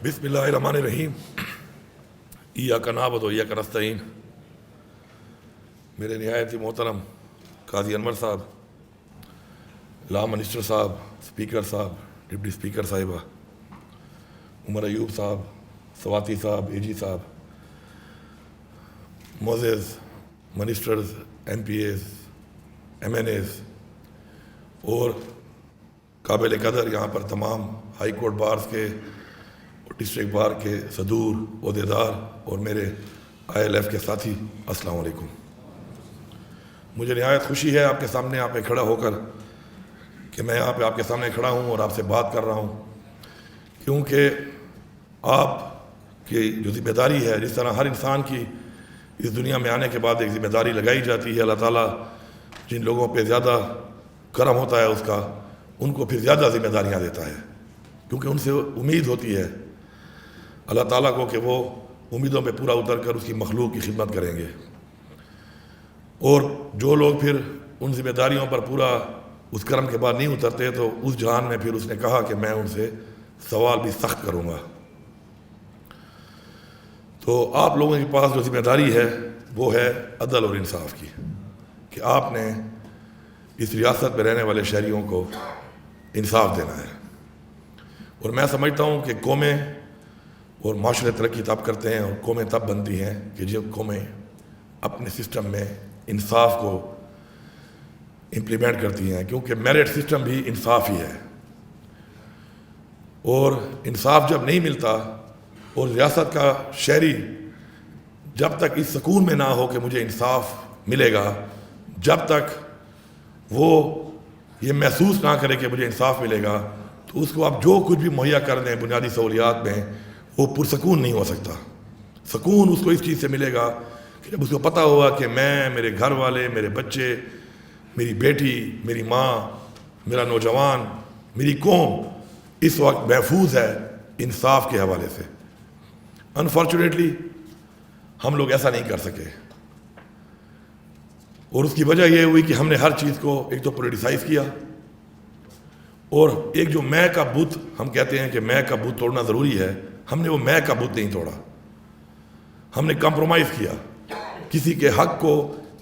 بسم اللہ الرحمن الرحیم ایاک نعبد و ایاک نستعین. میرے نہایت ہی محترم قاضی انور صاحب، لا منسٹر صاحب، اسپیکر صاحب، ڈپٹی اسپیکر صاحبہ، عمر ایوب صاحب، سواتی صاحب، اے جی صاحب، معزز ministers, M P As, M N As اور قابل قدر یہاں پر تمام ہائی کورٹ بارز کے اور ڈسٹرکٹ بار کے صدور، عہدیدار اور میرے آئی ایل ایف کے ساتھی، السلام علیکم. مجھے نہایت خوشی ہے آپ کے سامنے آپ میں کھڑا ہو کر کہ میں یہاں پہ آپ کے سامنے کھڑا ہوں اور آپ سے بات کر رہا ہوں، کیونکہ آپ کی جو ذمہ داری ہے، جس طرح ہر انسان کی اس دنیا میں آنے کے بعد ایک ذمہ داری لگائی جاتی ہے، اللہ تعالیٰ جن لوگوں پہ زیادہ کرم ہوتا ہے اس کا، ان کو پھر زیادہ ذمہ داریاں دیتا ہے، کیونکہ ان سے امید ہوتی ہے اللہ تعالیٰ کو کہ وہ امیدوں پہ پورا اتر کر اس کی مخلوق کی خدمت کریں گے. اور جو لوگ پھر ان ذمہ داریوں پر پورا اس کرم کے بعد نہیں اترتے تو اس جہان میں پھر اس نے کہا کہ میں ان سے سوال بھی سخت کروں گا. تو آپ لوگوں کے پاس جو ذمہ داری ہے وہ ہے عدل اور انصاف کی، کہ آپ نے اس ریاست میں رہنے والے شہریوں کو انصاف دینا ہے. اور میں سمجھتا ہوں کہ قومیں اور معاشرے ترقی تب کرتے ہیں اور قومیں تب بنتی ہیں کہ جب قومیں اپنے سسٹم میں انصاف کو امپلیمنٹ کرتی ہیں، کیونکہ میرٹ سسٹم بھی انصاف ہی ہے. اور انصاف جب نہیں ملتا اور ریاست کا شہری جب تک اس سکون میں نہ ہو کہ مجھے انصاف ملے گا، جب تک وہ یہ محسوس نہ کرے کہ مجھے انصاف ملے گا، تو اس کو آپ جو کچھ بھی مہیا کر دیں بنیادی سہولیات میں، وہ پرسکون نہیں ہو سکتا. سکون اس کو اس چیز سے ملے گا کہ جب اس کو پتہ ہوگا کہ میں، میرے گھر والے، میرے بچے، میری بیٹی، میری ماں، میرا نوجوان، میری قوم اس وقت محفوظ ہے انصاف کے حوالے سے. انفارچونیٹلی ہم لوگ ایسا نہیں کر سکے، اور اس کی وجہ یہ ہوئی کہ ہم نے ہر چیز کو ایک تو پولیٹیسائز کیا، اور ایک جو میں کا بت ہم کہتے ہیں کہ میں کا بت توڑنا ضروری ہے، ہم نے وہ میں کا بت نہیں توڑا. ہم نے کمپرومائز کیا، کسی کے حق کو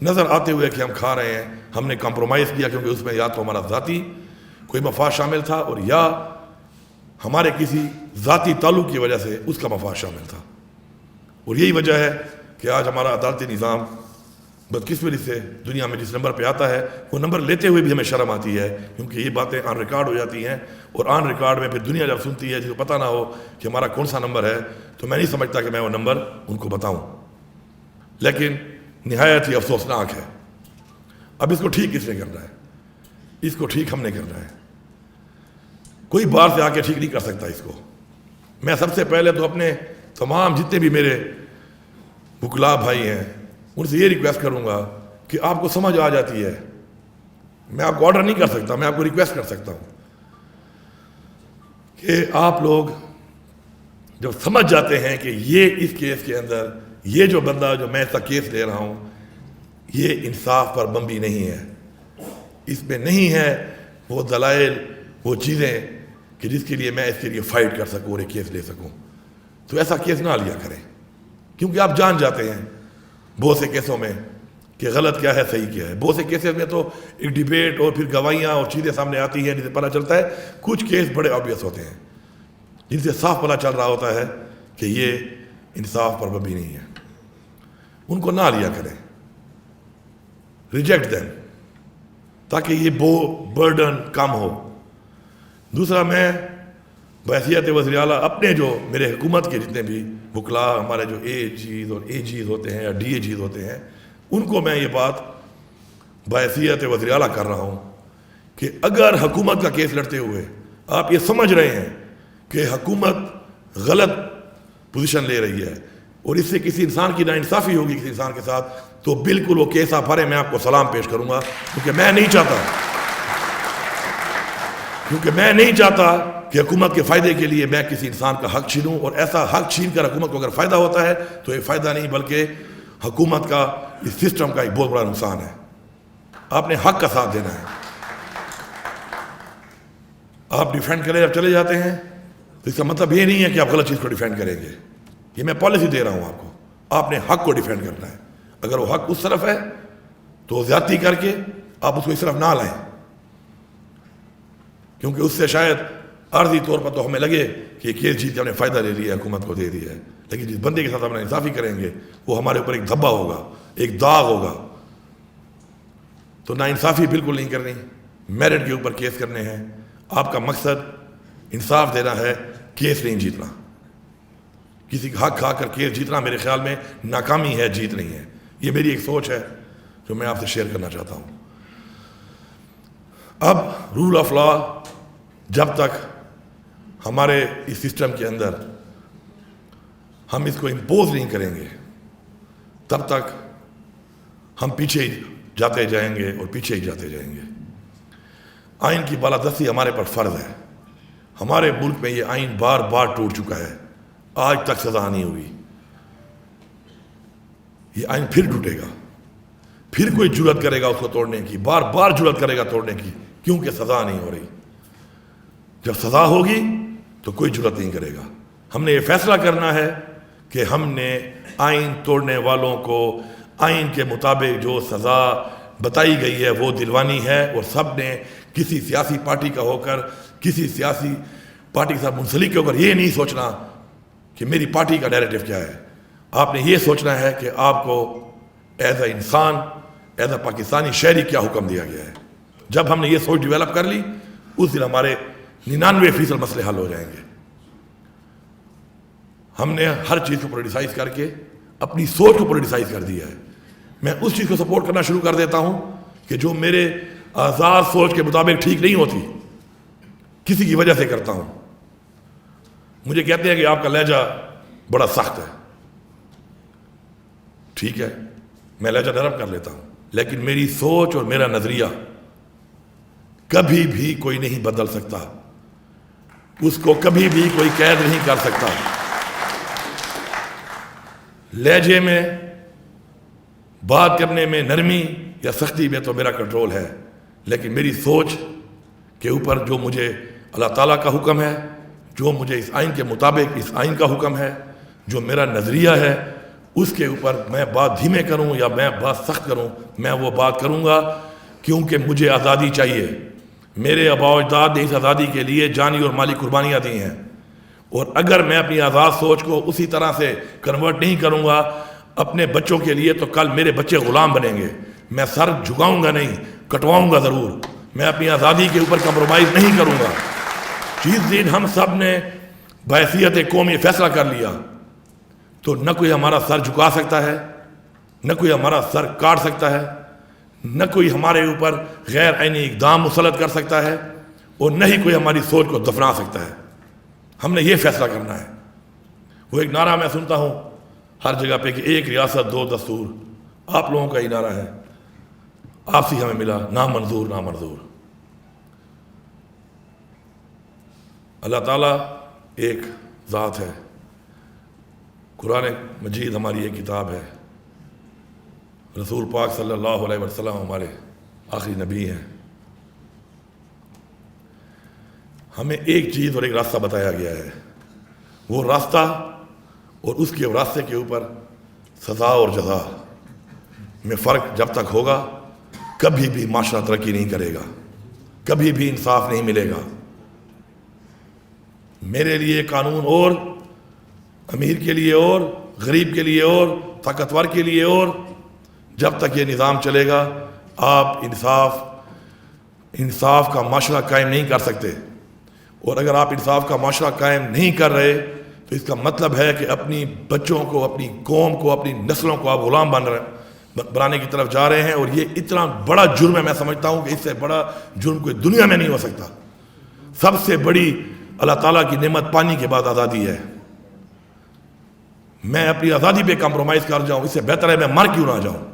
نظر آتے ہوئے کہ ہم کھا رہے ہیں، ہم نے کمپرومائز کیا، کیونکہ اس میں یا تو ہمارا ذاتی کوئی مفاد شامل تھا اور یا ہمارے کسی ذاتی تعلق کی وجہ سے اس کا مفاد شامل تھا. اور یہی وجہ ہے کہ آج ہمارا عدالتی نظام بدقسمتی سے دنیا میں جس نمبر پہ آتا ہے، وہ نمبر لیتے ہوئے بھی ہمیں شرم آتی ہے، کیونکہ یہ باتیں آن ریکارڈ ہو جاتی ہیں، اور آن ریکارڈ میں پھر دنیا جب سنتی ہے جس کو پتہ نہ ہو کہ ہمارا کون سا نمبر ہے، تو میں نہیں سمجھتا کہ میں وہ نمبر ان کو بتاؤں. لیکن نہایت ہی افسوسناک ہے. اب اس کو ٹھیک کس نے کرنا ہے؟ اس کو ٹھیک ہم نے کرنا ہے. کوئی باہر سے آ کے ٹھیک نہیں کر سکتا اس کو. میں سب سے پہلے تو اپنے تمام جتنے بھی میرے وکلا بھائی ہیں ان سے یہ ریکویسٹ کروں گا کہ آپ کو سمجھ آ جاتی ہے، میں آپ کو آرڈر نہیں کر سکتا، میں آپ کو ریکویسٹ کر سکتا ہوں کہ آپ لوگ جب سمجھ جاتے ہیں کہ یہ اس کیس کے اندر یہ جو بندہ جو میں اس کا کیس لے رہا ہوں یہ انصاف پر مبنی نہیں ہے، اس میں نہیں ہے وہ دلائل، وہ چیزیں کہ جس کے لیے میں اس کے لیے فائٹ کر سکوں اور ایک کیس لے سکوں، تو ایسا کیس نہ لیا کریں. کیونکہ آپ جان جاتے ہیں بہت سے کیسوں میں کہ غلط کیا ہے صحیح کیا ہے. بہت سے کیسز میں تو ایک ڈیبیٹ اور پھر گواہیاں اور چیزیں سامنے آتی ہیں جن سے پتہ چلتا ہے. کچھ کیس بڑے آبویس ہوتے ہیں جن سے صاف پتہ چل رہا ہوتا ہے کہ یہ انصاف پر مبنی نہیں ہے، ان کو نہ لیا کریں، ریجیکٹ دیم، تاکہ یہ برڈن کم ہو. دوسرا، میں بحیثیت وزیر اعلیٰ اپنے جو میرے حکومت کے جتنے بھی وکلا ہمارے جو اے جیز اور اے جیز ہوتے ہیں یا ڈی اے جیز ہوتے ہیں، ان کو میں یہ بات بحیثیت وزیر اعلیٰ کر رہا ہوں کہ اگر حکومت کا کیس لڑتے ہوئے آپ یہ سمجھ رہے ہیں کہ حکومت غلط پوزیشن لے رہی ہے اور اس سے کسی انسان کی ناانصافی ہوگی کسی انسان کے ساتھ، تو بالکل وہ کیس آپ ہرے، میں آپ کو سلام پیش کروں گا، کیونکہ میں نہیں چاہتا کہ حکومت کے فائدے کے لیے میں کسی انسان کا حق چھینوں، اور ایسا حق چھین کر حکومت کو اگر فائدہ ہوتا ہے تو یہ فائدہ نہیں بلکہ حکومت کا اس سسٹم کا ایک بہت بڑا نقصان ہے. آپ نے حق کا ساتھ دینا ہے. آپ ڈیفینڈ کرے جب چلے جاتے ہیں تو اس کا مطلب یہ نہیں ہے کہ آپ غلط چیز کو ڈیفینڈ کریں گے. یہ میں پالیسی دے رہا ہوں آپ کو. آپ نے حق کو ڈیفینڈ کرنا ہے. اگر وہ حق اس طرف ہے تو زیادتی کر کے آپ اس کو اس طرف نہ لائیں, کیونکہ اس سے شاید عارضی طور پر تو ہمیں لگے کہ یہ کیس جیت کے ہم نے فائدہ لے لیا ہے, حکومت کو دے دیا ہے, لیکن جس بندے کے ساتھ ہم انصافی کریں گے وہ ہمارے اوپر ایک دھبا ہوگا, ایک داغ ہوگا. تو نا انصافی بالکل نہیں کرنی, میرٹ کے اوپر کیس کرنے ہیں. آپ کا مقصد انصاف دینا ہے, کیس نہیں جیتنا. کسی کا حق کھا کر کیس جیتنا میرے خیال میں ناکامی ہے, جیت نہیں ہے. یہ میری ایک سوچ ہے جو میں آپ سے شیئر کرنا چاہتا ہوں. اب رول آف لا جب تک ہمارے اس سسٹم کے اندر ہم اس کو امپوز نہیں کریں گے تب تک ہم پیچھے ہی جاتے جائیں گے اور پیچھے ہی جاتے جائیں گے. آئین کی بالادستی ہمارے پر فرض ہے. ہمارے ملک میں یہ آئین بار بار ٹوٹ چکا ہے, آج تک سزا نہیں ہوئی. یہ آئین پھر ٹوٹے گا, پھر کوئی جرات کرے گا اس کو توڑنے کی, بار بار جرات کرے گا توڑنے کی, کیونکہ سزا نہیں ہو رہی. جب سزا ہوگی تو کوئی جرات نہیں کرے گا. ہم نے یہ فیصلہ کرنا ہے کہ ہم نے آئین توڑنے والوں کو آئین کے مطابق جو سزا بتائی گئی ہے وہ دلوانی ہے, اور سب نے کسی سیاسی پارٹی کا ہو کر, کسی سیاسی پارٹی کے ساتھ منسلک ہو کر یہ نہیں سوچنا کہ میری پارٹی کا ڈائریکٹو کیا ہے. آپ نے یہ سوچنا ہے کہ آپ کو ایز اے انسان, ایز اے پاکستانی شہری کیا حکم دیا گیا ہے. جب ہم نے یہ سوچ ڈیولپ کر لی اس دن ہمارے 99% مسئلے حل ہو جائیں گے. ہم نے ہر چیز کو پولیٹیسائز کر کے اپنی سوچ کو پولیٹیسائز کر دیا ہے. میں اس چیز کو سپورٹ کرنا شروع کر دیتا ہوں کہ جو میرے آزاد سوچ کے مطابق ٹھیک نہیں ہوتی, کسی کی وجہ سے کرتا ہوں. مجھے کہتے ہیں کہ آپ کا لہجہ بڑا سخت ہے. ٹھیک ہے, میں لہجہ نرم کر لیتا ہوں, لیکن میری سوچ اور میرا نظریہ کبھی بھی کوئی نہیں بدل سکتا. اس کو کبھی بھی کوئی قید نہیں کر سکتا. لہجے میں, بات کرنے میں نرمی یا سختی میں تو میرا کنٹرول ہے, لیکن میری سوچ کے اوپر جو مجھے اللہ تعالیٰ کا حکم ہے, جو مجھے اس آئین کے مطابق اس آئین کا حکم ہے, جو میرا نظریہ ہے, اس کے اوپر میں بات دھیمے کروں یا میں بات سخت کروں, میں وہ بات کروں گا, کیونکہ مجھے آزادی چاہیے. میرے آباء و اجداد نے اس آزادی کے لیے جانی اور مالی قربانیاں دی ہیں, اور اگر میں اپنی آزاد سوچ کو اسی طرح سے کنورٹ نہیں کروں گا اپنے بچوں کے لیے, تو کل میرے بچے غلام بنیں گے. میں سر جھکاؤں گا نہیں, کٹواؤں گا ضرور. میں اپنی آزادی کے اوپر کمپرومائز نہیں کروں گا. جس دن ہم سب نے بحیثیت قوم یہ فیصلہ کر لیا تو نہ کوئی ہمارا سر جھکا سکتا ہے, نہ کوئی ہمارا سر کاٹ سکتا ہے, نہ کوئی ہمارے اوپر غیر عینی اقدام مسلط کر سکتا ہے, اور نہ ہی کوئی ہماری سوچ کو دفنا سکتا ہے. ہم نے یہ فیصلہ کرنا ہے. وہ ایک نعرہ میں سنتا ہوں ہر جگہ پہ کہ ایک ریاست دو دستور. آپ لوگوں کا ہی نعرہ ہے, آپ سے ہمیں ملا, نامنظور نامنظور. اللہ تعالیٰ ایک ذات ہے. قرآن مجید ہماری ایک کتاب ہے. رسول پاک صلی اللہ علیہ وسلم ہمارے آخری نبی ہیں. ہمیں ایک چیز اور ایک راستہ بتایا گیا ہے. وہ راستہ اور اس کے راستے کے اوپر سزا اور جزا میں فرق جب تک ہوگا کبھی بھی معاشرہ ترقی نہیں کرے گا, کبھی بھی انصاف نہیں ملے گا. میرے لیے قانون اور, امیر کے لیے اور, غریب کے لیے اور, طاقتور کے لیے اور. جب تک یہ نظام چلے گا آپ انصاف کا معاشرہ قائم نہیں کر سکتے. اور اگر آپ انصاف کا معاشرہ قائم نہیں کر رہے تو اس کا مطلب ہے کہ اپنی بچوں کو, اپنی قوم کو, اپنی نسلوں کو آپ غلام بنانے کی طرف جا رہے ہیں. اور یہ اتنا بڑا جرم ہے, میں سمجھتا ہوں کہ اس سے بڑا جرم کوئی دنیا میں نہیں ہو سکتا. سب سے بڑی اللہ تعالیٰ کی نعمت پانی کے بعد آزادی ہے. میں اپنی آزادی پہ کمپرومائز کر جاؤں, اس سے بہتر ہے میں مر کیوں نہ جاؤں.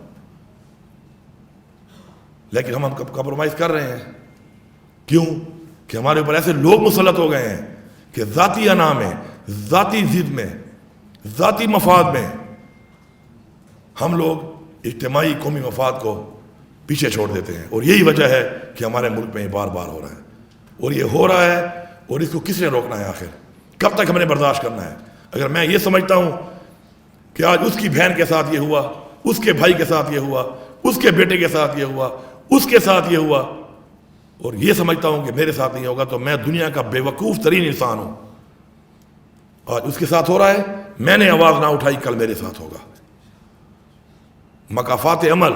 لیکن ہم کمپرومائز کر رہے ہیں. کیوں؟ کہ ہمارے اوپر ایسے لوگ مسلط ہو گئے ہیں کہ ذاتی انا میں, ذاتی ضد میں, ذاتی مفاد میں ہم لوگ اجتماعی قومی مفاد کو پیچھے چھوڑ دیتے ہیں. اور یہی وجہ ہے کہ ہمارے ملک میں یہ بار بار ہو رہا ہے. اور یہ ہو رہا ہے, اور اس کو کس نے روکنا ہے آخر؟ کب تک ہم نے برداشت کرنا ہے؟ اگر میں یہ سمجھتا ہوں کہ آج اس کی بہن کے ساتھ یہ ہوا، اس کے بھائی کے ساتھ یہ ہوا، اس کے بیٹے کے ساتھ یہ ہوا، اس کے ساتھ یہ ہوا، اور یہ سمجھتا ہوں کہ میرے ساتھ نہیں ہوگا، تو میں دنیا کا بے وقوف ترین انسان ہوں۔ آج اس کے ساتھ ہو رہا ہے، میں نے آواز نہ اٹھائی، کل میرے ساتھ ہوگا۔ مکافات عمل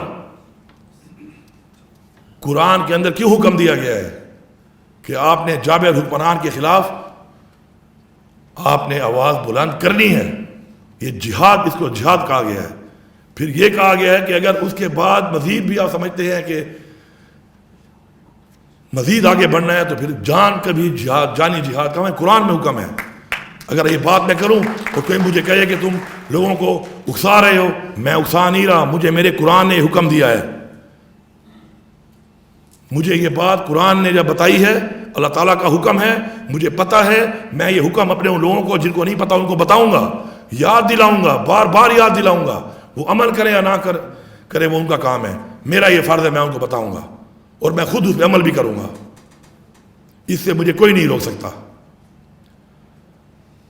قرآن کے اندر کیوں حکم دیا گیا ہے کہ آپ نے جابر حکمران کے خلاف آپ نے آواز بلند کرنی ہے؟ یہ جہاد، اس کو جہاد کہا گیا ہے۔ پھر یہ کہا گیا ہے کہ اگر اس کے بعد مزید بھی آپ سمجھتے ہیں کہ مزید آگے بڑھنا ہے تو پھر جان کا بھی جہاد، جانی جہاد کا ہے، قرآن میں حکم ہے۔ اگر یہ بات میں کروں تو کوئی مجھے کہے کہ تم لوگوں کو اکسا رہے ہو، میں اکسا نہیں رہا، مجھے میرے قرآن نے حکم دیا ہے۔ مجھے یہ بات قرآن نے جب بتائی ہے، اللہ تعالیٰ کا حکم ہے، مجھے پتہ ہے، میں یہ حکم اپنے ان لوگوں کو جن کو نہیں پتہ ان کو بتاؤں گا، یاد دلاؤں گا، بار بار یاد دلاؤں گا۔ وہ عمل کرے یا نہ کرے وہ ان کا کام ہے، میرا یہ فرض ہے میں ان کو بتاؤں گا، اور میں خود اس پہ عمل بھی کروں گا۔ اس سے مجھے کوئی نہیں روک سکتا۔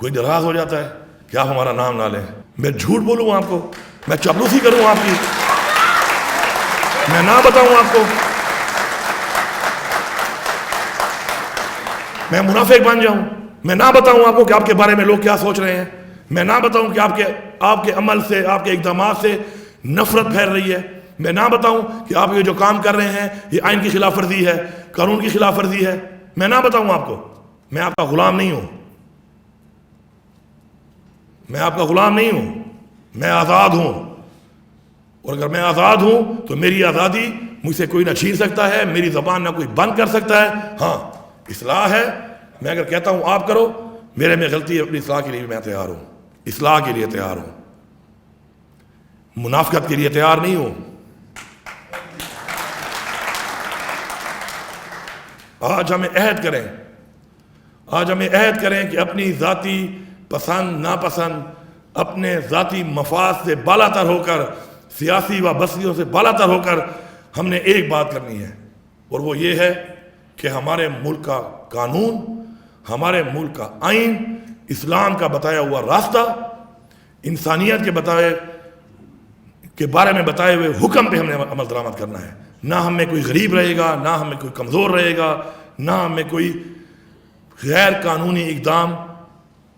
کوئی ناراض ہو جاتا ہے کہ آپ ہمارا نام نہ لیں، میں جھوٹ بولوں آپ کو، میں چاپلوسی کروں آپ کی، میں نہ بتاؤں آپ کو، میں منافق بن جاؤں، میں نہ بتاؤں آپ کو کہ آپ کے بارے میں لوگ کیا سوچ رہے ہیں، میں نہ بتاؤں کہ آپ کے عمل سے، آپ کے اقدامات سے نفرت پھیل رہی ہے، میں نہ بتاؤں کہ آپ یہ جو کام کر رہے ہیں یہ آئین کی خلاف ورزی ہے، قانون کی خلاف ورزی ہے، میں نہ بتاؤں آپ کو۔ میں آپ کا غلام نہیں ہوں، میں آپ کا غلام نہیں ہوں، میں آزاد ہوں، اور اگر میں آزاد ہوں تو میری آزادی مجھ سے کوئی نہ چھین سکتا ہے، میری زبان نہ کوئی بند کر سکتا ہے۔ ہاں اصلاح ہے، میں اگر کہتا ہوں آپ کرو، میرے میں غلطی ہے، اپنی اصلاح کے لیے میں تیار ہوں، اصلاح کے لیے تیار ہوں، منافقت کے لیے تیار نہیں ہوں۔ آج ہمیں عہد کریں کہ اپنی ذاتی پسند ناپسند، اپنے ذاتی مفاد سے بالا تر ہو کر، سیاسی وابستگیوں سے بالا تر ہو کر ہم نے ایک بات کرنی ہے، اور وہ یہ ہے کہ ہمارے ملک کا قانون، ہمارے ملک کا آئین، اسلام کا بتایا ہوا راستہ، انسانیت کے بارے میں بتائے ہوئے حکم پہ ہم نے عمل درآمد کرنا ہے۔ نہ ہم میں کوئی غریب رہے گا، نہ ہم میں کوئی کمزور رہے گا، نہ ہم میں کوئی غیر قانونی اقدام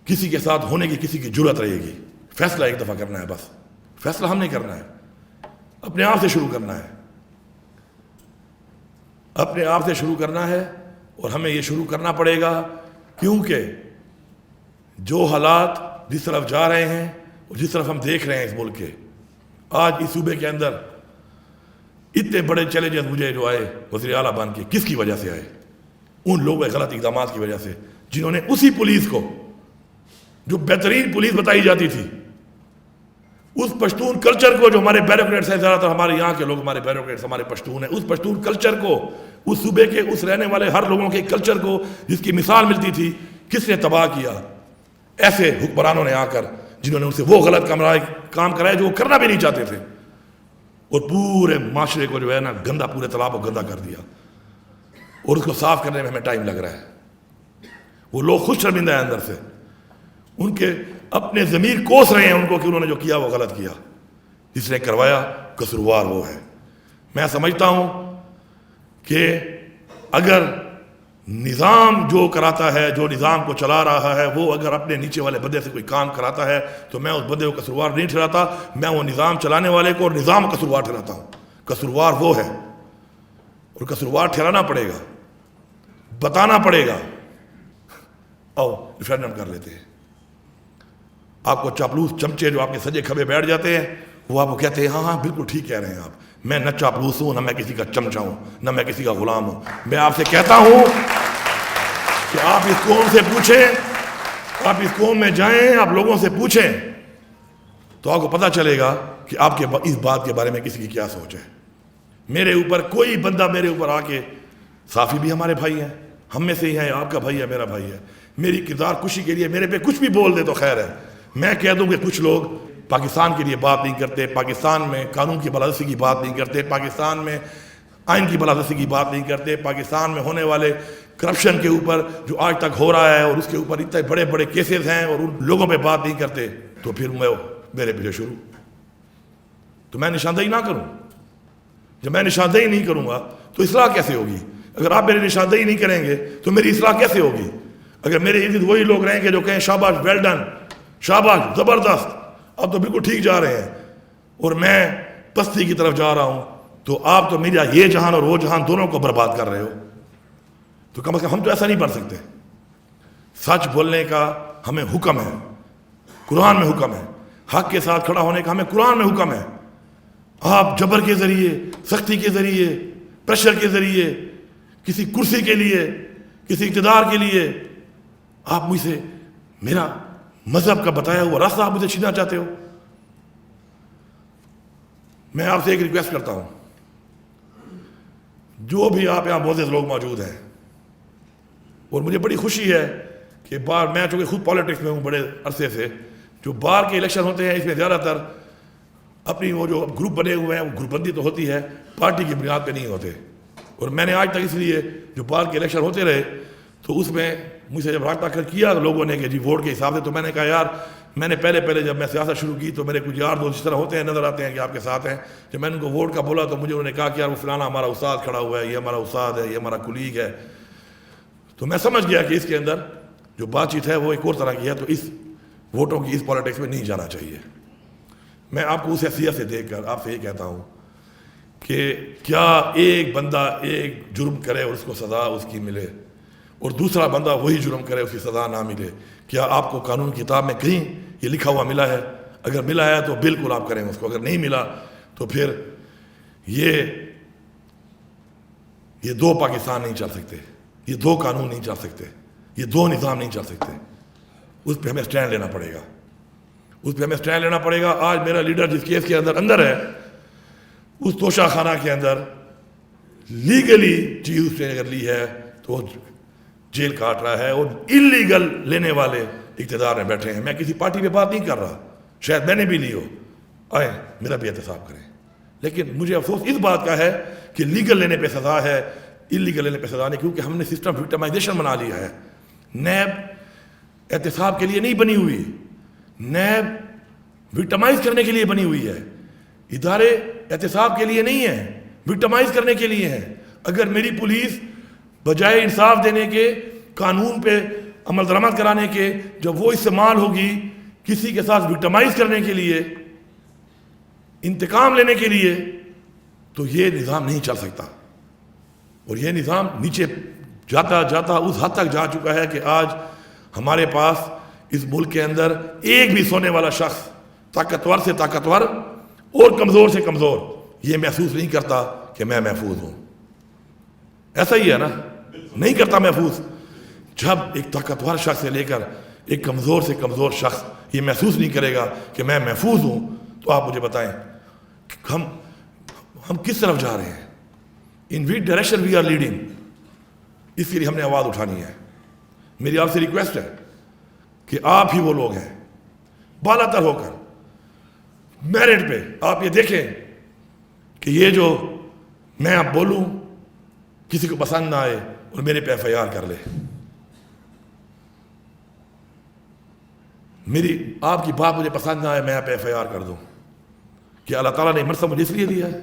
کسی کے ساتھ ہونے کی کسی کی جرات رہے گی۔ فیصلہ ایک دفعہ کرنا ہے، بس فیصلہ ہم نہیں کرنا ہے، اپنے آپ سے شروع کرنا ہے، اپنے آپ سے شروع کرنا ہے، اور ہمیں یہ شروع کرنا پڑے گا، کیونکہ جو حالات جس طرف جا رہے ہیں اور جس طرف ہم دیکھ رہے ہیں اس ملک کے، آج اس صوبے کے اندر اتنے بڑے چیلنجز مجھے جو آئے وزیر اعلیٰ بن کے، کس کی وجہ سے آئے؟ ان لوگوں کے غلط اقدامات کی وجہ سے، جنہوں نے اسی پولیس کو جو بہترین پولیس بتائی جاتی تھی، اس پشتون کلچر کو جو ہمارے بیروکریٹس ہیں، زیادہ تر ہمارے یہاں کے لوگ ہمارے بیروکریٹس ہمارے پشتون ہیں، اس پشتون کلچر کو، اس صوبے کے اس رہنے والے ہر لوگوں کے کلچر کو جس کی مثال ملتی تھی، کس نے تباہ کیا؟ ایسے حکمرانوں نے آ کر، جنہوں نے ان سے وہ غلط کام کرائے جو وہ کرنا بھی نہیں چاہتے تھے، اور پورے معاشرے کو جو ہے نا گندا، پورے تالاب کو گندا کر دیا، اور اس کو صاف کرنے میں ہمیں ٹائم لگ رہا ہے۔ وہ لوگ خود شرمندہ ہیں اندر سے، ان کے اپنے ضمیر کوس رہے ہیں ان کو کہ انہوں نے جو کیا وہ غلط کیا، جس نے کروایا قصوروار وہ ہے۔ میں سمجھتا ہوں کہ اگر نظام جو کراتا ہے، جو نظام کو چلا رہا ہے، وہ اگر اپنے نیچے والے بندے سے کوئی کام کراتا ہے تو میں اس بندے کو قصوروار نہیں ٹھہراتا، میں وہ نظام چلانے والے کو اور نظام کو قصوروار ٹھہراتا ہوں۔ قصوروار وہ ہے، اور قصوروار ٹھہرانا پڑے گا، بتانا پڑے گا۔ آؤ ریفرینڈم کر لیتے ہیں۔ آپ کو چاپلوس چمچے جو آپ کے سجے کھبے بیٹھ جاتے ہیں، وہ آپ کو کہتے ہیں ہاں ہاں بالکل ٹھیک کہہ رہے ہیں آپ، میں نہ چاپلوس ہوں، نہ میں کسی کا چمچا ہوں، نہ میں کسی کا غلام ہوں۔ میں آپ سے کہتا ہوں کہ آپ اس قوم سے پوچھیں، آپ اس قوم میں جائیں، آپ لوگوں سے پوچھیں تو آپ کو پتہ چلے گا کہ آپ کے اس بات کے بارے میں کسی کی کیا سوچ ہے۔ میرے اوپر کوئی بندہ میرے اوپر آ کے، صافی بھی ہمارے بھائی ہیں، ہم میں سے ہی ہیں، آپ کا بھائی ہے، میرا بھائی ہے، میری کردار کشی کے لیے میرے پہ کچھ بھی بول دے تو خیر ہے۔ میں کہہ دوں کہ کچھ لوگ پاکستان کے لیے بات نہیں کرتے، پاکستان میں قانون کی بالادستی کی بات نہیں کرتے، پاکستان میں آئین کی بالادستی کی بات نہیں کرتے، پاکستان میں ہونے والے کرپشن کے اوپر جو آج تک ہو رہا ہے اور اس کے اوپر اتنے بڑے بڑے کیسز ہیں اور ان لوگوں پہ بات نہیں کرتے، تو پھر میرے پیچھے شروع، تو میں نشاندہی نہ کروں؟ جب میں نشاندہی نہیں کروں گا تو اصلاح کیسے ہوگی؟ اگر آپ میری نشاندہی نہیں کریں گے تو میری اصلاح کیسے ہوگی؟ اگر میرے ارد وہی لوگ رہیں گے جو کہیں شاباش، ویل ڈن، شاباش، زبردست، اب تو بالکل ٹھیک جا رہے ہیں، اور میں پستی کی طرف جا رہا ہوں، تو آپ تو میرا یہ جہان اور وہ جہان دونوں کو برباد کر رہے ہو۔ تو کم از کم ہم تو ایسا نہیں بن سکتے۔ سچ بولنے کا ہمیں حکم ہے، قرآن میں حکم ہے، حق کے ساتھ کھڑا ہونے کا ہمیں قرآن میں حکم ہے۔ آپ جبر کے ذریعے، سختی کے ذریعے، پریشر کے ذریعے، کسی کرسی کے لیے، کسی اقتدار کے لیے آپ مجھ سے میرا مذہب کا بتایا ہوا راستہ آپ مجھے چھیننا چاہتے ہو۔ میں آپ سے ایک ریکویسٹ کرتا ہوں، جو بھی آپ یہاں معزز لوگ موجود ہیں، اور مجھے بڑی خوشی ہے کہ میں چونکہ خود پالیٹکس میں ہوں بڑے عرصے سے، جو باہر کے الیکشن ہوتے ہیں اس میں زیادہ تر اپنی وہ جو گروپ بنے ہوئے ہیں، وہ گروپ بندی تو ہوتی ہے، پارٹی کی بنیاد پہ نہیں ہوتے۔ اور میں نے آج تک اس لیے جو باہر کے الیکشن ہوتے رہے تو اس میں مجھ سے جب رابطہ کیا لوگوں نے کہ جی ووٹ کے حساب سے، تو میں نے کہا یار، میں نے پہلے جب میں سیاست شروع کی تو میرے کچھ یار دوست اس طرح ہوتے ہیں، نظر آتے ہیں کہ آپ کے ساتھ ہیں، جب میں نے ان کو ووٹ کا بولا تو مجھے انہوں نے کہا کہ یار وہ فلانا ہمارا استاد کھڑا ہوا ہے، یہ ہمارا استاد ہے، یہ ہمارا کولیگ ہے۔ تو میں سمجھ گیا کہ اس کے اندر جو بات چیت ہے وہ ایک اور طرح کی ہے، تو اس ووٹوں کی اس پالیٹکس میں نہیں جانا چاہیے۔ میں آپ کو اس حیثیت سے دیکھ کر آپ سے یہ کہتا ہوں کہ کیا ایک بندہ ایک جرم کرے اور اس کو سزا اس کی ملے، اور دوسرا بندہ وہی جرم کرے اس کی سزا نہ ملے؟ کیا آپ کو قانون کی کتاب میں کہیں یہ لکھا ہوا ملا ہے؟ اگر ملا ہے تو بالکل آپ کریں اس کو، اگر نہیں ملا تو پھر یہ دو پاکستان نہیں چل سکتے، یہ دو قانون نہیں چل سکتے، یہ دو نظام نہیں چل سکتے۔ اس پہ ہمیں سٹینڈ لینا پڑے گا، اس پہ ہمیں سٹینڈ لینا پڑے گا۔ آج میرا لیڈر جس کیس کے اندر ہے، اس توشہ خانہ کے اندر لیگلی چیز اس نے اگر لی ہے تو جیل کاٹ رہا ہے، اور انلیگل لینے والے اقتدار میں بیٹھے ہیں۔ میں کسی پارٹی پہ بات نہیں کر رہا، شاید میں نے بھی لی ہو، آئیں میرا بھی احتساب کریں، لیکن مجھے افسوس اس بات کا ہے کہ لیگل لینے پہ سزا ہے، انلیگل لینے پہ سزا نہیں، کیونکہ ہم نے سسٹم وکٹمائزیشن بنا لیا ہے۔ نیب احتساب کے لیے نہیں بنی ہوئی، نیب وکٹمائز کرنے کے لیے بنی ہوئی ہے، ادارے احتساب کے لیے نہیں ہیں، وکٹمائز کرنے کے لیے ہیں۔ اگر میری پولیس بجائے انصاف دینے کے، قانون پہ عمل درآمد کرانے کے، جب وہ استعمال ہوگی کسی کے ساتھ وکٹمائز کرنے کے لیے، انتقام لینے کے لیے، تو یہ نظام نہیں چل سکتا۔ اور یہ نظام نیچے جاتا جاتا اس حد تک جا چکا ہے کہ آج ہمارے پاس اس ملک کے اندر ایک بھی سونے والا شخص، طاقتور سے طاقتور اور کمزور سے کمزور، یہ محسوس نہیں کرتا کہ میں محفوظ ہوں۔ ایسا ہی ہے نا؟ نہیں کرتا محفوظ۔ جب ایک طاقتور شخص سے لے کر ایک کمزور سے کمزور شخص یہ محسوس نہیں کرے گا کہ میں محفوظ ہوں، تو آپ مجھے بتائیں ہم کس طرف جا رہے ہیں؟ In which direction we are leading? اس کے لیے ہم نے آواز اٹھانی ہے۔ میری آپ سے ریکویسٹ ہے کہ آپ ہی وہ لوگ ہیں بالا تر ہو کر میرٹ پہ آپ یہ دیکھیں کہ یہ جو میں اب بولوں کسی کو پسند نہ آئے اور میرے پہ ایف آئی آر کر لے۔ میری آپ کی بات مجھے پسند نہ آئے، میں پہ ایف آئی آر کر دوں، کہ اللہ تعالیٰ نے مرتبہ مجھے اس لیے دیا ہے۔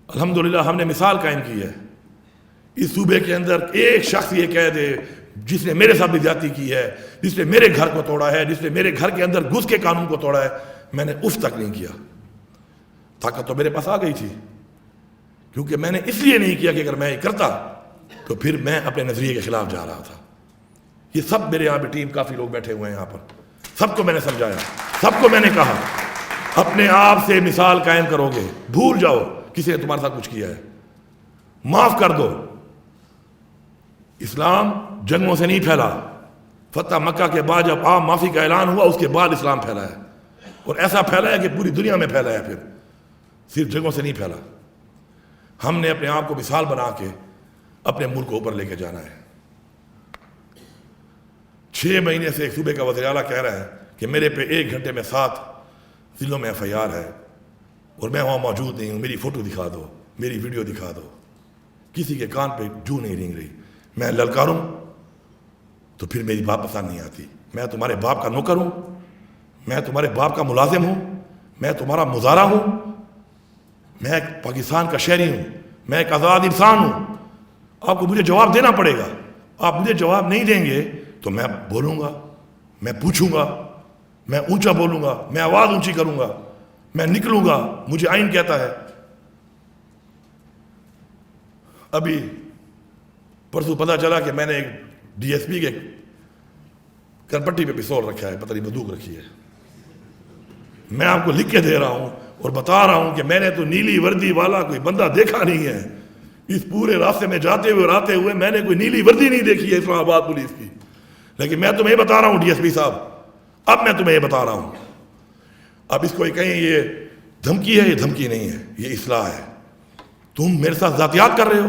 الحمدللہ ہم نے مثال قائم کی ہے۔ اس صوبے کے اندر ایک شخص یہ کہہ دے جس نے میرے ساتھ بھی زیادتی کی ہے، جس نے میرے گھر کو توڑا ہے، جس نے میرے گھر کے اندر گھس کے قانون کو توڑا ہے، میں نے اف تک نہیں کیا۔ طاقت تو میرے پاس آ گئی تھی، کیونکہ میں نے اس لیے نہیں کیا کہ اگر میں یہ کرتا تو پھر میں اپنے نظریے کے خلاف جا رہا تھا۔ یہ سب میرے یہاں پہ ٹیم کافی لوگ بیٹھے ہوئے ہیں یہاں پر، سب کو میں نے سمجھایا، سب کو میں نے کہا اپنے آپ سے مثال قائم کرو گے، بھول جاؤ کسی نے تمہارے ساتھ کچھ کیا ہے، معاف کر دو۔ اسلام جنگوں سے نہیں پھیلا، فتح مکہ کے بعد جب عام معافی کا اعلان ہوا اس کے بعد اسلام پھیلا ہے، اور ایسا پھیلا ہے کہ پوری دنیا میں پھیلا ہے، پھر صرف جنگوں سے نہیں پھیلا۔ ہم نے اپنے آپ کو مثال بنا کے اپنے ملک کو اوپر لے کے جانا ہے۔ 6 مہینے سے ایک صوبے کا وزیر اعلیٰ کہہ رہا ہے کہ میرے پہ 1 گھنٹے میں 7 ضلعوں میں ایف آئی آر ہے، اور میں وہاں موجود نہیں ہوں، میری فوٹو دکھا دو، میری ویڈیو دکھا دو۔ کسی کے کان پہ جو نہیں رینگ رہی. میں للکاروں تو پھر میری بات پسند نہیں آتی. میں تمہارے باپ کا نوکر ہوں, میں تمہارے باپ کا ملازم ہوں, میں تمہارا مزارع ہوں, میں ایک پاکستان کا شہری ہوں, میں ایک آزاد انسان ہوں. آپ کو مجھے جواب دینا پڑے گا. آپ مجھے جواب نہیں دیں گے تو میں بولوں گا, میں پوچھوں گا, میں اونچا بولوں گا, میں آواز اونچی کروں گا, میں نکلوں گا. مجھے آئین کہتا ہے. ابھی پرسوں پتہ چلا کہ میں نے ایک ڈی ایس پی کے کرپٹی پہ پستول رکھا ہے, پتہ نہیں بندوق رکھی ہے. میں آپ کو لکھ کے دے رہا ہوں اور بتا رہا ہوں کہ میں نے تو نیلی وردی والا کوئی بندہ دیکھا نہیں ہے. اس پورے راستے میں جاتے ہوئے اور آتے ہوئے میں نے کوئی نیلی وردی نہیں دیکھی ہے اسلام آباد پولیس کی. لیکن میں تمہیں بتا رہا ہوں ڈی ایس پی صاحب, اب میں تمہیں یہ بتا رہا ہوں. اب اس کو کہیں یہ دھمکی ہے, یہ دھمکی نہیں ہے, یہ اصلاح ہے. تم میرے ساتھ ذاتیات کر رہے ہو.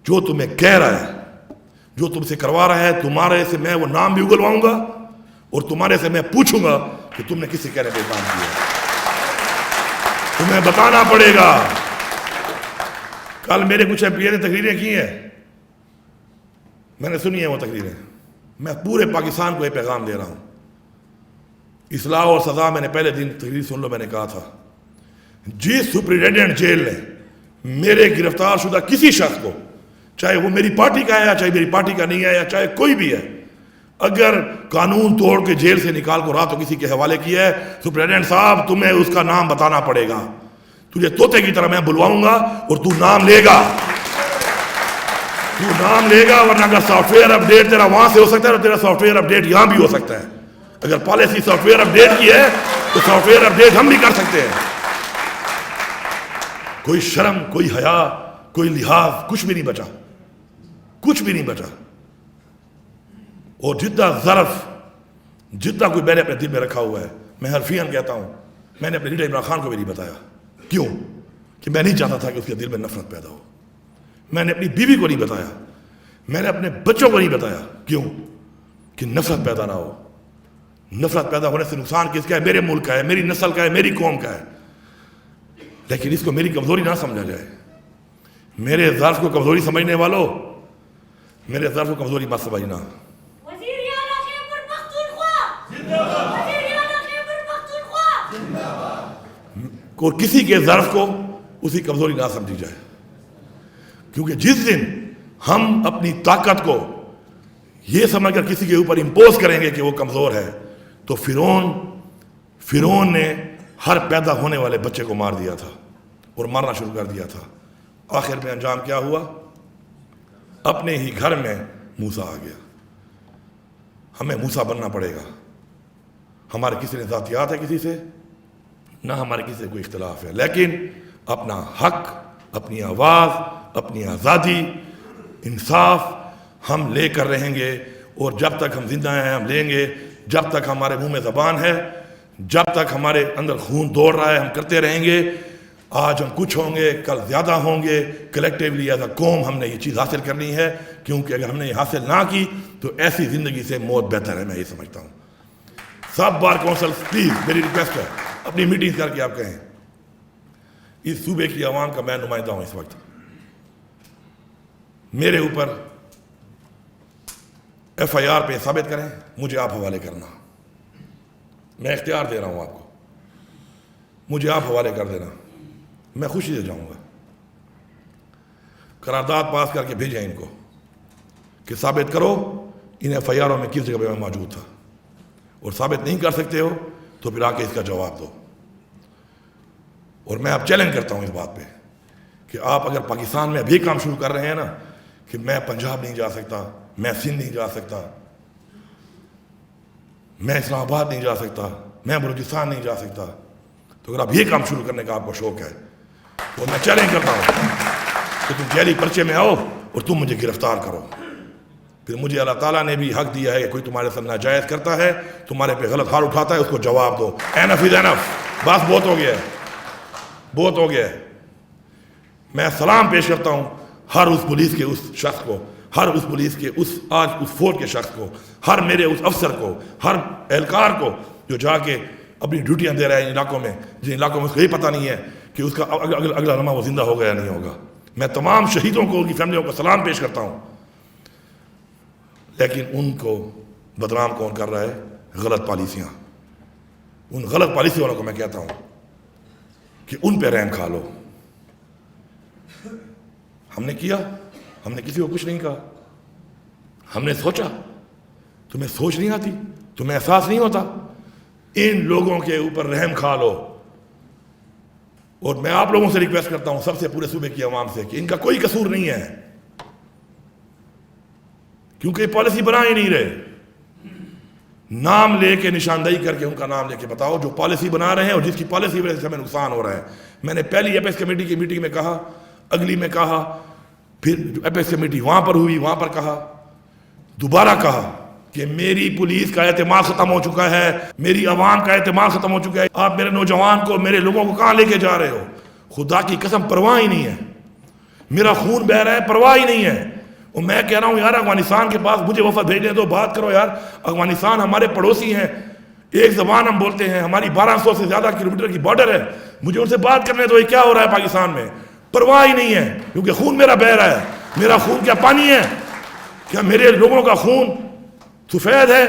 جو تمہیں کہہ رہا ہے, جو تم سے کروا رہا ہے, تمہارے سے میں وہ نام بھی اگلواؤں گا اور تمہارے سے میں پوچھوں گا کہ تم نے کسی کہنے پہ کام کیا. تمہیں بتانا پڑے گا. کل میرے کچھ ایم پی نے تقریریں کی ہیں, میں نے سنی ہیں وہ تقریریں. میں پورے پاکستان کو یہ پیغام دے رہا ہوں. اصلاح اور سزا میں نے پہلے دن تقریر سن لو, میں نے کہا تھا جس سپرنٹینڈنٹ جیل نے میرے گرفتار شدہ کسی شخص کو, چاہے وہ میری پارٹی کا ہے یا چاہے میری پارٹی کا نہیں ہے یا چاہے کوئی بھی ہے, اگر قانون توڑ کے جیل سے نکال کو رات کو کسی کے حوالے کیا ہے, سپرنٹینڈنٹ صاحب تمہیں اس کا نام بتانا پڑے گا. تجھے طوطے کی طرح میں بلواؤں گا اور تو نام لے گا, تو نام لے گا. ورنہ اگر سافٹ ویئر اپ ڈیٹ تیرا وہاں سے ہو سکتا ہے اور تیرا سافٹ ویئر اپ ڈیٹ یہاں بھی ہو سکتا ہے. اگر policy software update کی ہے تو سافٹ ویئر اپ ڈیٹ ہم بھی کر سکتے ہیں. کوئی شرم, کوئی حیا, کوئی لحاظ, کچھ بھی نہیں بچا, کچھ بھی نہیں بچا. اور جتنا ظرف, جتنا کوئی میں نے اپنے دل میں رکھا ہوا ہے, میں حرفیاً کہتا ہوں, میں نے اپنے لیڈر عمران خان کو بھی نہیں بتایا. کیوں؟ کہ میں نہیں چاہتا تھا کہ اس کے دل میں نفرت پیدا ہو. میں نے اپنی بیوی کو نہیں بتایا, میں نے اپنے بچوں کو نہیں بتایا. کیوں؟ کہ نفرت پیدا نہ ہو. نفرت پیدا ہونے سے نقصان کس کا ہے؟ میرے ملک کا ہے, میری نسل کا ہے, میری قوم کا ہے. لیکن اس کو میری کمزوری نہ سمجھا جائے. میرے ظرف کو کمزوری سمجھنے والوں, میرے ظرف کو کمزوری مت سمجھنا. اور کسی کے ظرف کو اسی کمزوری نہ سمجھی جائے. کیونکہ جس دن ہم اپنی طاقت کو یہ سمجھ کر کسی کے اوپر امپوز کریں گے کہ وہ کمزور ہے, تو فرعون نے ہر پیدا ہونے والے بچے کو مار دیا تھا اور مارنا شروع کر دیا تھا. آخر میں انجام کیا ہوا؟ اپنے ہی گھر میں موسیٰ آ گیا. ہمیں موسیٰ بننا پڑے گا. ہمارے کسی نے ذاتیات ہے کسی سے, نہ ہمارے کسی سے کوئی اختلاف ہے, لیکن اپنا حق, اپنی آواز, اپنی آزادی, انصاف ہم لے کر رہیں گے. اور جب تک ہم زندہ ہیں ہم لیں گے. جب تک ہمارے منہ میں زبان ہے, جب تک ہمارے اندر خون دوڑ رہا ہے, ہم کرتے رہیں گے. آج ہم کچھ ہوں گے, کل زیادہ ہوں گے. کلیکٹیولی ایز اے قوم ہم نے یہ چیز حاصل کرنی ہے, کیونکہ اگر ہم نے یہ حاصل نہ کی تو ایسی زندگی سے موت بہتر ہے. میں یہ سمجھتا ہوں. سب بار کونسل پلیز میری ریکویسٹ ہے, اپنی میٹنگ کر کے آپ کہیں اس صوبے کی عوام کا میں نمائندہ ہوں. اس وقت میرے اوپر ایف آئی آر پہ ثابت کریں, مجھے آپ حوالے کرنا. میں اختیار دے رہا ہوں آپ کو, مجھے آپ حوالے کر دینا, میں خوشی سے جاؤں گا. قرارداد پاس کر کے بھیجیں ان کو کہ ثابت کرو ان ایف آئی آروں میں کس جگہ پہ میں موجود تھا. اور ثابت نہیں کر سکتے ہو تو پھر آ کے اس کا جواب دو. اور میں اب چیلنج کرتا ہوں اس بات پہ کہ آپ اگر پاکستان میں ابھی کام شروع کر رہے ہیں نا کہ میں پنجاب نہیں جا سکتا, میں سندھ نہیں جا سکتا, میں اسلام آباد نہیں جا سکتا, میں بلوچستان نہیں جا سکتا, تو اگر آپ یہ کام شروع کرنے کا آپ کو شوق ہے تو میں چیلنج کرتا ہوں کہ تم جیلی پرچے میں آؤ اور تم مجھے گرفتار کرو. پھر مجھے اللہ تعالیٰ نے بھی حق دیا ہے کہ کوئی تمہارے ساتھ ناجائز کرتا ہے, تمہارے پہ غلط ہار اٹھاتا ہے, اس کو جواب دو. اینف از اینف, بس بہت ہو گیا ہے, بہت ہو گیا ہے. میں سلام پیش کرتا ہوں ہر اس پولیس کے اس شخص کو, ہر اس پولیس کے اس آج اس فورس کے شخص کو, ہر میرے اس افسر کو, ہر اہلکار کو جو جا کے اپنی ڈیوٹیاں دے رہا ہے ان علاقوں میں, جن علاقوں میں اس کو یہ پتہ نہیں ہے کہ اس کا اگلا لمحہ وہ زندہ ہوگا یا نہیں ہوگا. میں تمام شہیدوں کو، ان کی فیملیوں کو سلام پیش کرتا ہوں، لیکن ان کو بدنام کون کر رہا ہے؟ غلط پالیسیاں۔ ان غلط پالیسی والوں کو میں کہتا ہوں کہ ان پہ رحم کھا لو۔ ہم نے کیا، ہم نے کسی کو کچھ نہیں کہا، ہم نے سوچا۔ تمہیں سوچ نہیں آتی؟ تمہیں احساس نہیں ہوتا؟ ان لوگوں کے اوپر رحم کھا لو۔ اور میں آپ لوگوں سے ریکویسٹ کرتا ہوں، سب سے، پورے صوبے کی عوام سے، کہ ان کا کوئی قصور نہیں ہے، کیونکہ یہ پالیسی بنا ہی نہیں رہے۔ نام لے کے، نشاندہی کر کے ان کا نام لے کے بتاؤ جو پالیسی بنا رہے ہیں اور جس کی پالیسی وجہ سے ہمیں نقصان ہو رہا ہے۔ میں نے پہلی ایپیکس کمیٹی کی میٹنگ میں کہا، اگلی میں کہا، پھر جو ایپیکس کمیٹی وہاں پر ہوئی وہاں پر کہا، دوبارہ کہا کہ میری پولیس کا اعتماد ختم ہو چکا ہے، میری عوام کا اعتماد ختم ہو چکا ہے، آپ میرے نوجوان کو، میرے لوگوں کو کہاں لے کے جا رہے ہو؟ خدا کی قسم پرواہ ہی نہیں ہے، میرا خون بہہ رہا ہے، پرواہ ہی نہیں ہے۔ اور میں کہہ رہا ہوں یار، افغانستان کے پاس مجھے وفد بھیجنے دو، بات کرو یار۔ افغانستان ہمارے پڑوسی ہیں، ایک زبان ہم بولتے ہیں، ہماری 1200 سے زیادہ کلومیٹر کی بارڈر ہے، مجھے ان سے بات کرنے دو، یہ کیا ہو رہا ہے پاکستان میں؟ پرواہ ہی نہیں ہے، کیونکہ خون میرا بہہ رہا ہے۔ میرا خون کیا پانی ہے؟ کیا میرے لوگوں کا خون سفید ہے،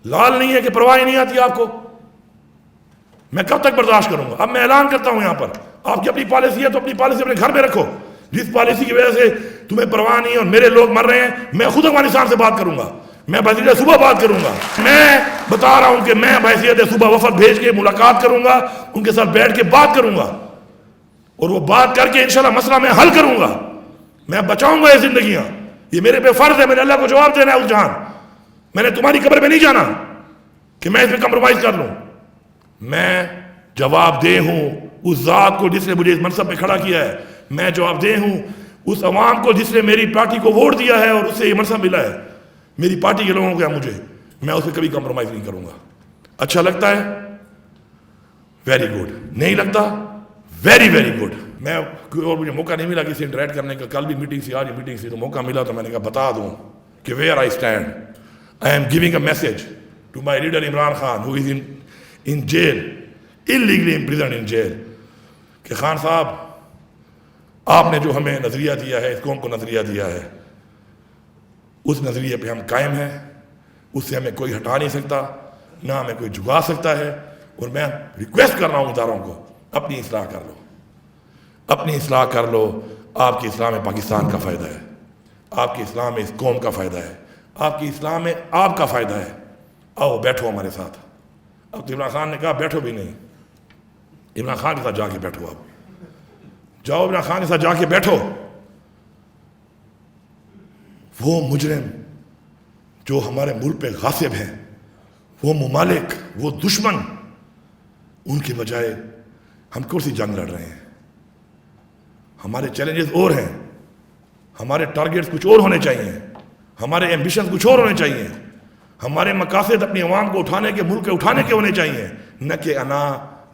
لال نہیں ہے کہ پرواہ ہی نہیں آتی آپ کو؟ میں کب تک برداشت کروں گا؟ اب میں اعلان کرتا ہوں یہاں پر، آپ کی اپنی پالیسی ہے تو اپنی پالیسی اپنے گھر میں رکھو۔ جس پالیسی کی وجہ سے تمہیں پرواہ نہیں ہے اور میرے لوگ مر رہے ہیں، میں خود افغانستان سے بات کروں گا، میں بحیثیت صوبہ بات کروں گا۔ میں بتا رہا ہوں کہ میں بحیثیت صوبہ وفد بھیج کے ملاقات کروں گا، ان کے ساتھ بیٹھ کے بات کروں گا، اور وہ بات کر کے انشاءاللہ مسئلہ میں حل کروں گا۔ میں بچاؤں گا یہ زندگیاں، یہ میرے پہ فرض ہے، میں نے اللہ کو جواب دینا ہے اس جہان۔ میں نے تمہاری قبر میں نہیں جانا کہ میں اس میں کمپرومائز کر لوں۔ میں جواب دہ ہوں اس ذات کو جس نے مجھے اس منصب پہ کھڑا کیا ہے، میں جواب دہ ہوں اس عوام کو جس نے میری پارٹی کو ووٹ دیا ہے اور اس سے یہ منصب ملا ہے، میری پارٹی کے لوگوں کو مجھے، میں اس میں کبھی کمپرومائز نہیں کروں گا۔ اچھا لگتا ہے؟ Very good. نہیں لگتا؟ Very very good. میں اور مجھے موقع نہیں ملا کسی سے انٹریکٹ کرنے کا، کل بھی میٹنگ سی، آج میٹنگ سی، تو موقع ملا تو میں نے کہا بتا دوں کہ where I stand. I am giving a message to my leader Imran Khan, who is in jail, illegally imprisoned in jail, کہ خان صاحب، آپ نے جو ہمیں نظریہ دیا ہے، اس قوم کو نظریہ دیا ہے، اس نظریے پہ ہم قائم ہیں، اس سے ہمیں کوئی ہٹا نہیں سکتا، نہ ہمیں کوئی جھکا سکتا ہے۔ اور میں ریکویسٹ کر رہا ہوں اداروں کو، اپنی اصلاح کر لو، اپنی اصلاح کر لو۔ آپ کی اصلاح میں پاکستان کا فائدہ ہے، آپ کی اصلاح میں اس قوم کا فائدہ ہے، آپ کی اصلاح میں آپ کا فائدہ ہے۔ آؤ بیٹھو ہمارے ساتھ۔ اب تو عمران خان نے کہا بیٹھو بھی نہیں، عمران خان کے ساتھ جا کے بیٹھو، اب جاؤ عمران خان کے ساتھ جا کے بیٹھو۔ وہ مجرم جو ہمارے ملک پہ غاصب ہیں، وہ ممالک، وہ دشمن، ان کے بجائے ہم کون سی جنگ لڑ رہے ہیں؟ ہمارے چیلنجز اور ہیں، ہمارے ٹارگیٹس کچھ اور ہونے چاہیے، ہمارے ایمبیشن کچھ اور ہونے چاہیے، ہمارے مقاصد اپنی عوام کو اٹھانے کے، ملک کے اٹھانے کے ہونے چاہیے، نہ کہ انا،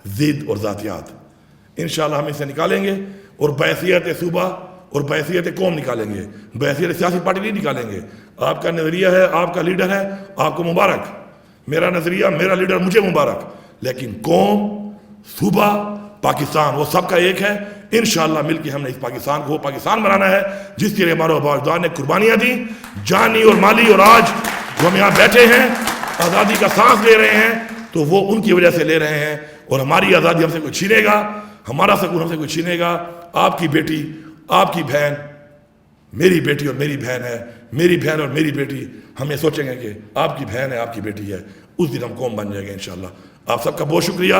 ضد اور ذاتیات۔ انشاءاللہ ہم اسے نکالیں گے، اور بحیثیت صوبہ اور بحیثیت قوم نکالیں گے، بحیثیت سیاسی پارٹی نہیں نکالیں گے۔ آپ کا نظریہ ہے، آپ کا لیڈر ہے، آپ کو مبارک۔ میرا نظریہ، میرا لیڈر، مجھے مبارک۔ لیکن قوم، صوبہ، پاکستان، وہ سب کا ایک ہے۔ انشاءاللہ مل کے ہم نے اس پاکستان کو وہ پاکستان بنانا ہے جس کے لیے ہمارے آباء و اجداد نے قربانیاں دیں، جانی اور مالی، اور آج جو ہم یہاں بیٹھے ہیں، آزادی کا سانس لے رہے ہیں، تو وہ ان کی وجہ سے لے رہے ہیں۔ اور ہماری آزادی ہم سے کوئی چھینے گا، ہمارا سکون ہم سے کوئی چھینے گا؟ آپ کی بیٹی، آپ کی بہن، میری بیٹی اور میری بہن ہے، میری بہن اور میری بیٹی، ہم یہ سوچیں گے کہ آپ کی بہن ہے، آپ کی بیٹی ہے، اس دن ہم قوم بن جائیں گے انشاءاللہ۔ آپ سب کا بہت شکریہ۔